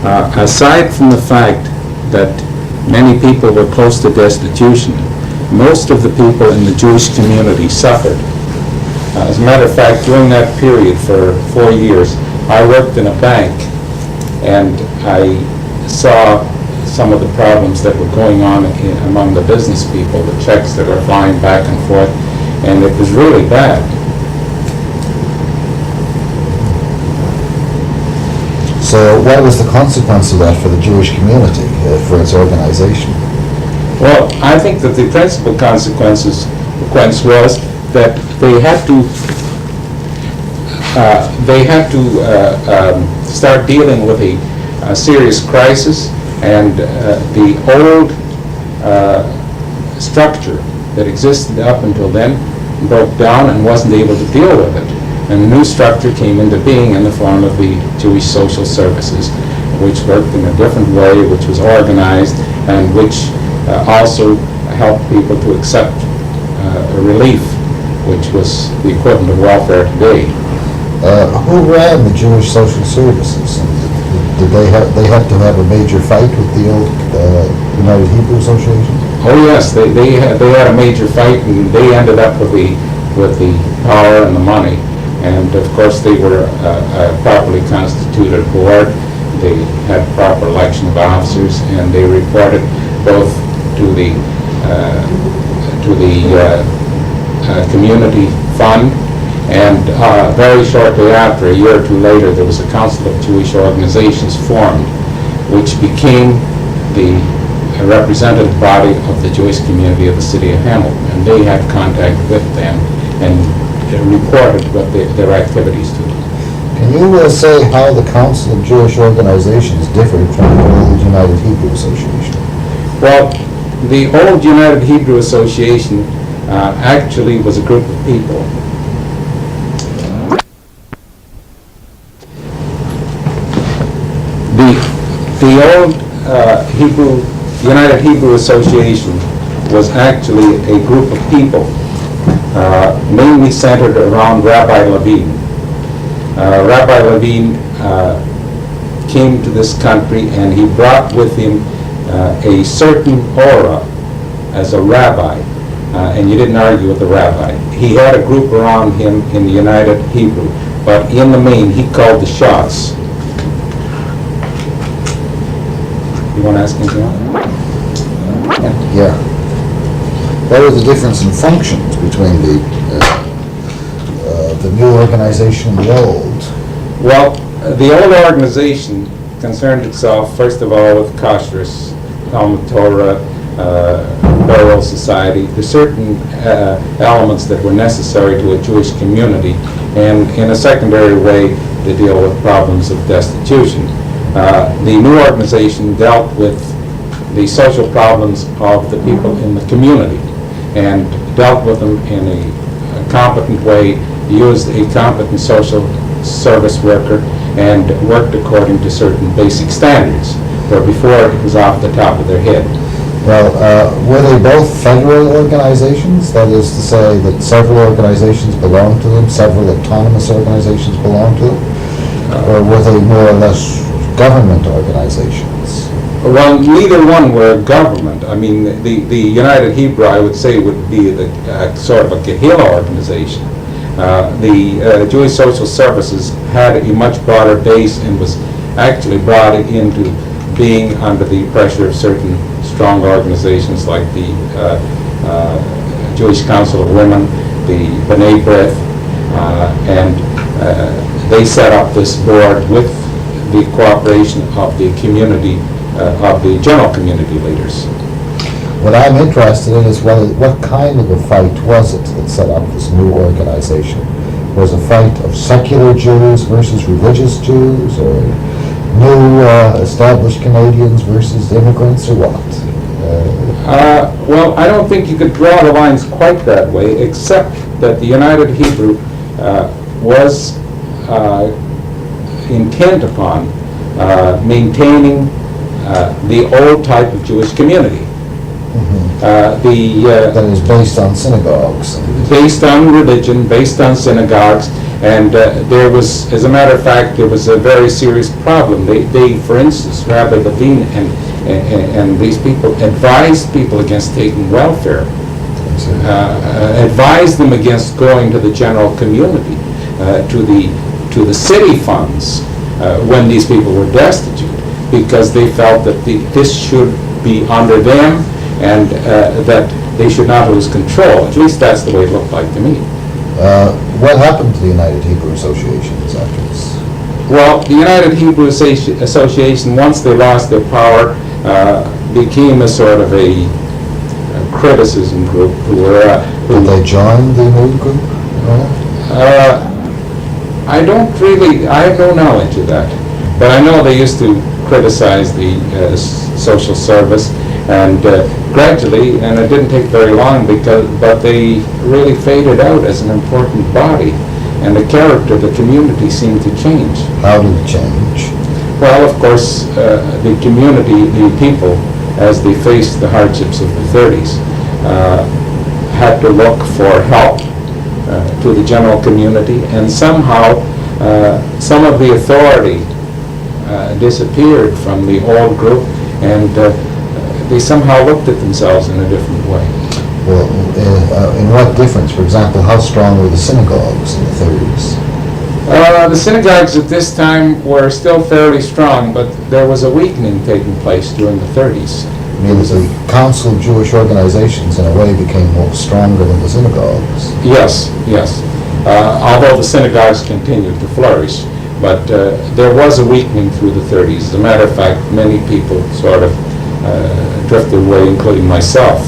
Aside from the fact that many people were close to destitution, most of the people in the Jewish community suffered. As a matter of fact, during that period for 4 years, I worked in a bank, and I saw some of the problems that were going on among the business people, the checks that were flying back and forth, and it was really bad. So what was the consequence of that for the Jewish community, for its organization? Well, I think that the principal consequence was that they had to start dealing with a serious crisis, and the old structure that existed up until then broke down and wasn't able to deal with it. And a new structure came into being in the form of the Jewish Social Services, which worked in a different way, which was organized, and which also helped people to accept a relief, which was the equivalent of welfare today. Who ran the Jewish Social Services? And did they have to have a major fight with the old United Hebrew Association? Oh yes, they had a major fight, and they ended up with the power and the money. And of course they were a properly constituted board. They had proper election of officers, and they reported both to the community fund, and very shortly after, a year or two later, there was a Council of Jewish Organizations formed, which became the representative body of the Jewish community of the city of Hamilton, and they had contact with them and reported what their activities to them. Can you say how the Council of Jewish Organizations differed from the old United Hebrew Association? Well, the old United Hebrew Association actually was a group of people. The old United Hebrew Association was actually a group of people, mainly centered around Rabbi Levine. Rabbi Levine came to this country, and he brought with him a certain aura as a rabbi, and you didn't argue with the rabbi. He had a group around him in the United Hebrew, but in the main, he called the shots. You want to ask anything else? Yeah. What was the difference in functions between the new organization and the old? Well, the old organization concerned itself, first of all, with kashrus, Talmud Torah, burial society, the certain elements that were necessary to a Jewish community, and in a secondary way to deal with problems of destitution. The new organization dealt with the social problems of the people in the community and dealt with them in a competent way, used a competent social service worker, and worked according to certain basic standards, where before it was off the top of their head. Well, were they both federal organizations? That is to say that several organizations belonged to them, several autonomous organizations belonged to them? Or were they more or less government organizations? Well, neither one were government. I mean, the United Hebrew, I would say, would be sort of a Kehillah organization. The Jewish Social Services had a much broader base and was actually brought into being under the pressure of certain strong organizations like the Jewish Council of Women, the B'nai B'rith, and they set up this board with the cooperation of the community, of the general community leaders. What I'm interested in is what kind of a fight was it that set up this new organization? Was a fight of secular Jews versus religious Jews, or new established Canadians versus immigrants, or what? Well, I don't think you could draw the lines quite that way, except that the United Hebrew was intent upon maintaining the old type of Jewish community. That is based on synagogues. Based on religion, based on synagogues, and there was, as a matter of fact, there was a very serious problem. They for instance, Rabbi Levine and these people advised people against taking welfare, advised them against going to the general community, to the city funds when these people were destitute, because they felt that this should be under them, and that they should not lose control. At least that's the way it looked like to me. What happened to the United Hebrew Associations after this? Well, the United Hebrew Association, once they lost their power, became a sort of a criticism group who were... Did they join the new group? I have no knowledge of that. But I know they used to criticize the social service, and gradually, and it didn't take very long, but they really faded out as an important body, and the character of the community seemed to change. How did it change? Well, of course, the community, the people, as they faced the hardships of the 30s, had to look for help to the general community, and somehow some of the authority disappeared from the old group, and they somehow looked at themselves in a different way. Well, in what difference? For example, how strong were the synagogues in the 30s? The synagogues at this time were still fairly strong, but there was a weakening taking place during the 30s. I mean, the Council of Jewish Organizations, in a way, became more stronger than the synagogues. Yes, yes. Although the synagogues continued to flourish, but there was a weakening through the 30s. As a matter of fact, many people sort of drifted away, including myself.